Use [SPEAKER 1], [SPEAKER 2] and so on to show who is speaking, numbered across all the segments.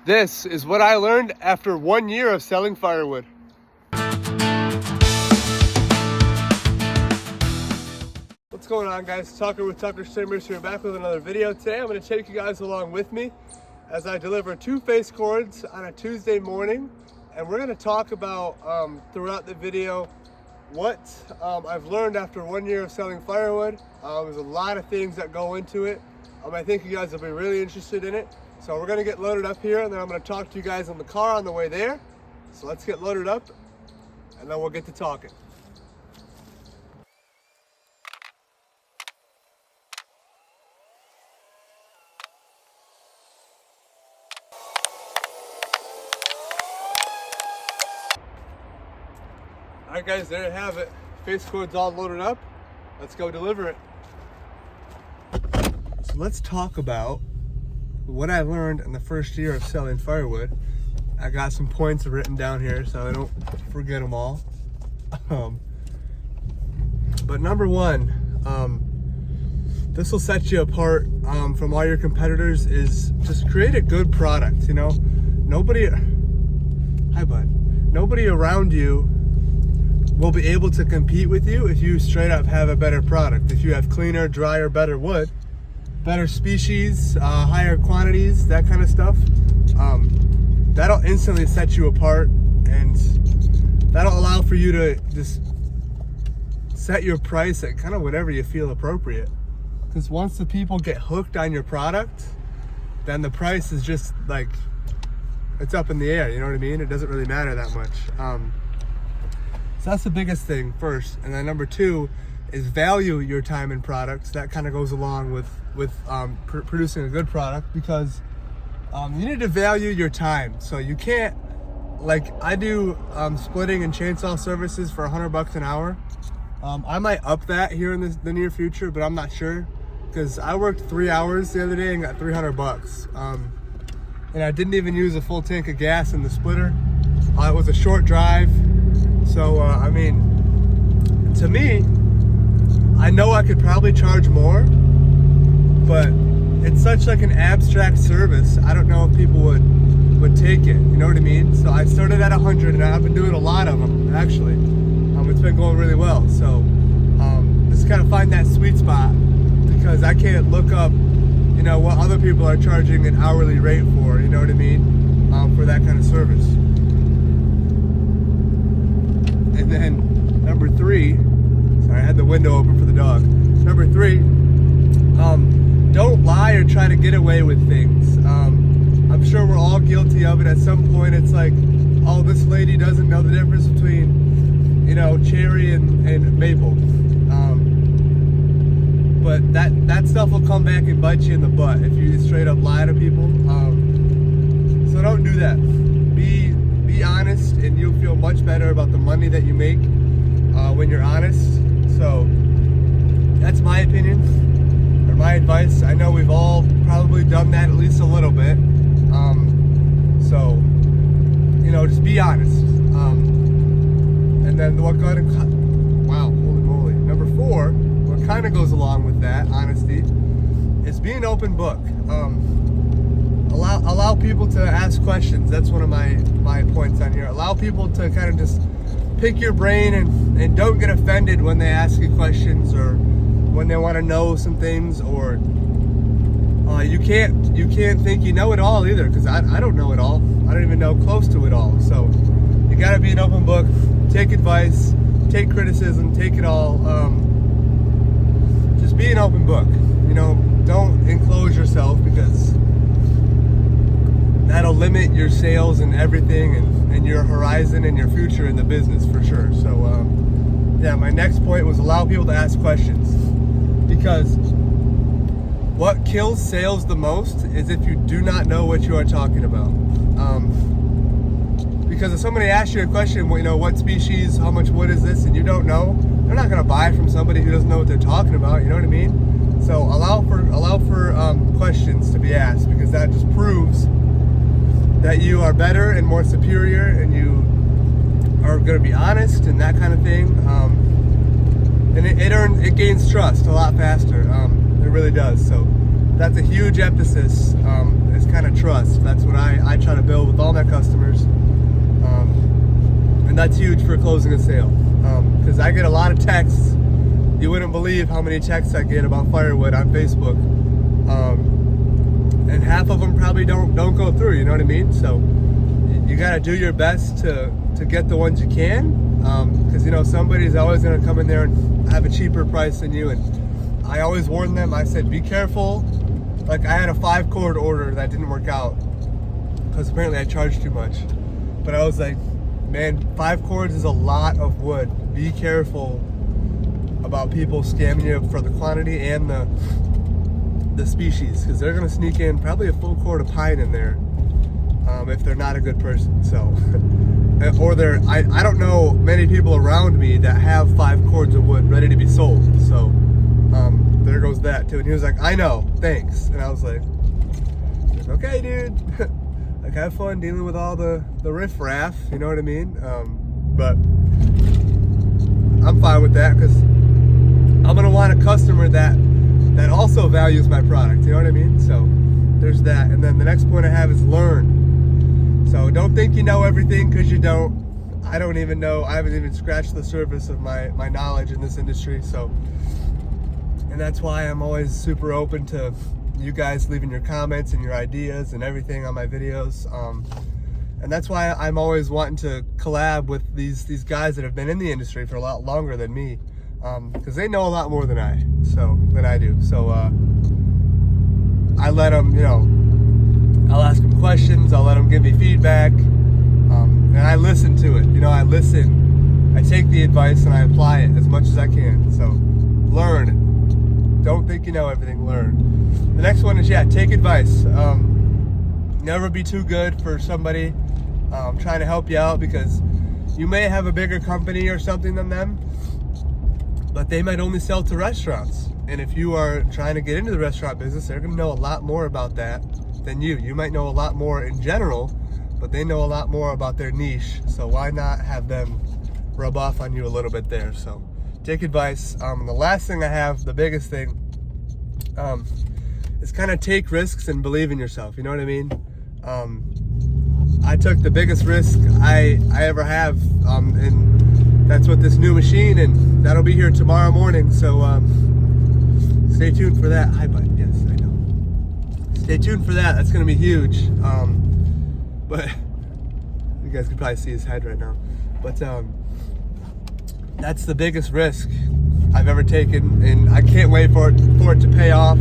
[SPEAKER 1] This is what I learned after 1 year of selling firewood. What's going on, guys? Tucker with Tucker's Timbers here, back with another video. Today I'm going to take you guys along with me as I deliver 2 face cords on a Tuesday morning, and we're going to talk about throughout the video what I've learned after 1 year of selling firewood. There's a lot of things that go into it. I think you guys will be really interested in it. So we're gonna get loaded up here, and then I'm gonna talk to you guys in the car on the way there. So let's get loaded up, and then we'll get to talking. All right, guys, there you have it. Face cord's all loaded up. Let's go deliver it. So let's talk about what I learned in the first year of selling firewood. I got some points written down here so I don't forget them all. But number one, this will set you apart from all your competitors, is just create a good product. You know, nobody around you will be able to compete with you if you straight up have a better product. If you have cleaner, drier, better wood, better species, higher quantities, that kind of stuff, that'll instantly set you apart, and that'll allow for you to just set your price at kind of whatever you feel appropriate. Because once the people get hooked on your product, then the price is just like, it's up in the air, you know what I mean? It doesn't really matter that much. So that's the biggest thing first. And then number two is value your time and products. That kind of goes along with producing a good product, because you need to value your time. So you can't, like I do splitting and chainsaw services for $100 an hour. I might up that here in the near future, but I'm not sure, because I worked 3 hours the other day and got $300. And I didn't even use a full tank of gas in the splitter. It was a short drive. So, I mean, to me, I know I could probably charge more, but it's such like an abstract service. I don't know if people would take it, you know what I mean? So I started at 100, and I've been doing a lot of them, actually. It's been going really well. So just kind of find that sweet spot, because I can't look up, you know, what other people are charging an hourly rate for, you know what I mean, for that kind of service. And then number three, sorry, I had the window open for the dog. Number three, don't lie or try to get away with things. I'm sure we're all guilty of it at some point. It's like, oh, this lady doesn't know the difference between, you know, cherry and maple. But that stuff will come back and bite you in the butt if you straight up lie to people. So don't do that. Be honest, and you'll feel much better about the money that you make when you're honest. So that's my opinion, or my advice. I know we've all probably done that at least a little bit. So, you know, just be honest. And then what got it, wow, holy moly. Number four, what kind of goes along with that, honesty, is be an open book. Allow people to ask questions. That's one of my points on here. Allow people to kind of just pick your brain, and don't get offended when they ask you questions, or when they want to know some things, or you can't think you know it all either, because I don't know it all. I don't even know close to it all. So you got to be an open book. Take advice, take criticism, take it all. Just be an open book. You know, don't enclose yourself, because that'll limit your sales and everything, and your horizon and your future in the business for sure. So yeah, my next point was allow people to ask questions, because what kills sales the most is if you do not know what you are talking about. Because if somebody asks you a question, well, you know, what species, how much wood is this, and you don't know, they're not going to buy from somebody who doesn't know what they're talking about. You know what I mean? So allow for questions to be asked, because that just proves that you are better and more superior, and you are going to be honest and that kind of thing. And it gains trust a lot faster. It really does. So that's a huge emphasis, is kind of trust. That's what I try to that's huge for closing a sale. Because I get a lot of texts. You wouldn't believe how many texts I get about Firewood on Facebook. And half of them probably don't go through, you know what I mean? So you gotta do your best to get the ones you can. Because you know, somebody's always gonna come in there and have a cheaper price than you. And I always warn them, I said, be careful. Like, I had a 5-cord order that didn't work out because apparently I charged too much. But I was like, man, 5 cords is a lot of wood. Be careful about people scamming you for the quantity and the species, because they're gonna sneak in probably a full cord of pine in there if they're not a good person. So, or I don't know many people around me that have 5 cords of wood ready to be sold. So there goes that too. And he was like, I know, thanks. And I was like, okay, dude. Like, have fun dealing with all the riffraff, you know what I mean? But I'm fine with that, because I'm gonna want a customer that also values my product, you know what I mean? So there's that. And then the next point I have is learn. So don't think you know everything, because you don't. I don't even know. I haven't even scratched the surface of my knowledge in this industry. So, and that's why I'm always super open to you guys leaving your comments and your ideas and everything on my videos. And that's why I'm always wanting to collab with these guys that have been in the industry for a lot longer than me, because they know a lot more than I do. So I let them, you know, I'll ask them questions, I'll let them give me feedback, and I listen to it. You know, I listen, I take the advice and I apply it as much as I can. So learn. Don't think you know everything, learn. The next one is, take advice. Never be too good for somebody trying to help you out, because you may have a bigger company or something than them, but they might only sell to restaurants. And if you are trying to get into the restaurant business, they're gonna know a lot more about that than you. You might know a lot more in general, but they know a lot more about their niche. So why not have them rub off on you a little bit there? So take advice. The last thing I have, the biggest thing, is kind of take risks and believe in yourself. You know what I mean? I took the biggest risk I ever have, and that's with this new machine, and that'll be here tomorrow morning. So stay tuned for that. Hi, bud. Yes, I know. Stay tuned for that. That's gonna be huge. But you guys can probably see his head right now. But that's the biggest risk I've ever taken, and I can't wait for it to pay off.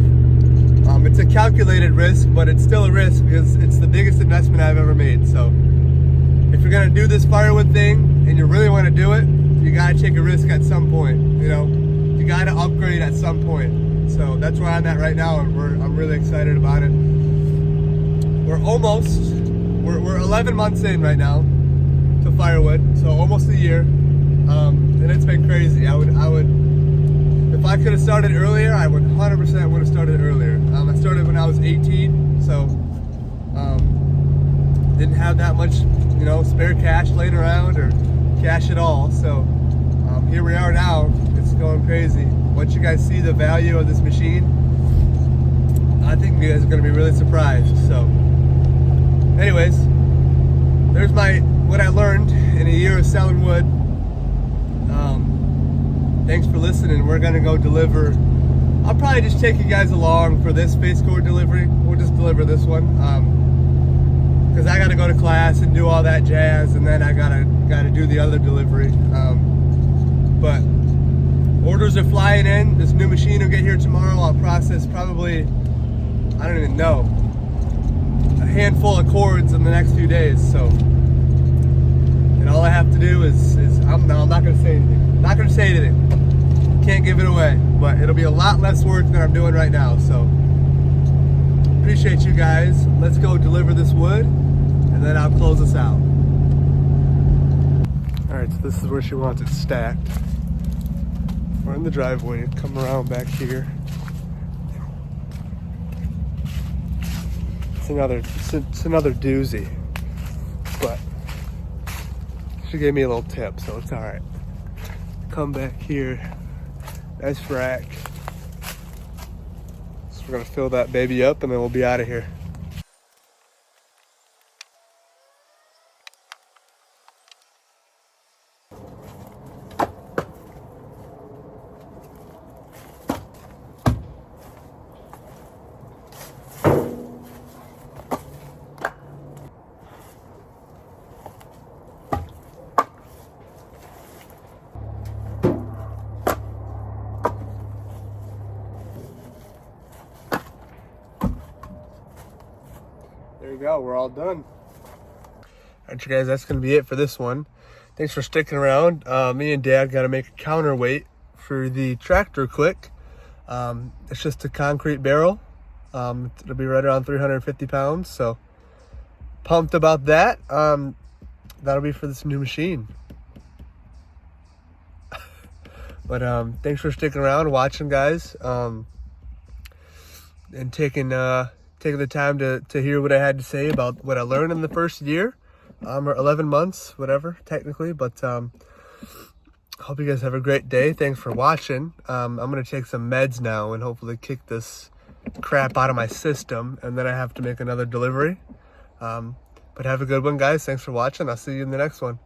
[SPEAKER 1] It's a calculated risk, but it's still a risk because it's the biggest investment I've ever made. So if you're gonna do this Firewood thing and you really want to do it, you gotta take a risk at some point. You know, you gotta upgrade at some point. So that's where I'm at right now, and I'm really excited about it. We're 11 months in right now to Firewood, so almost a year, and it's been crazy. I would, if I could have started earlier, I would 100% would have started earlier. I started when I was 18, so didn't have that much, you know, spare cash laying around or cash at all. So here we are now. It's going crazy. Once you guys see the value of this machine, I think you guys are going to be really surprised. So, anyways, there's what I learned in a year of selling wood. Thanks for listening. We're gonna go deliver. I'll probably just take you guys along for this face cord delivery. We'll just deliver this one, because I gotta go to class and do all that jazz, and then I gotta do the other delivery. But orders are flying in. This new machine will get here tomorrow. I'll process probably, I don't even know, a handful of cords in the next few days. So, and all I have to do is I'm not gonna say anything. Not gonna say anything. Can't give it away, but it'll be a lot less work than I'm doing right now. So appreciate you guys. Let's go deliver this wood, and then I'll close us out. All right, so this is where she wants it stacked. We're in the driveway. Come around back here. It's another doozy, but she gave me a little tip, so it's all right. Come back here. Nice rack. So we're gonna fill that baby up, and then we'll be out of here. go. We're all done. Alright, you guys, that's going to be it for this one. Thanks for sticking around. Me and Dad got to make a counterweight for the tractor quick. It's just a concrete barrel. It'll be right around 350 pounds, so pumped about that. That'll be for this new machine. But thanks for sticking around, watching, guys, and taking the time to hear what I had to say about what I learned in the first year, or 11 months, whatever, technically. But hope you guys have a great day. Thanks for watching. I'm gonna take some meds now and hopefully kick this crap out of my system, and then I have to make another delivery. But have a good one, guys. Thanks for watching. I'll see you in the next one.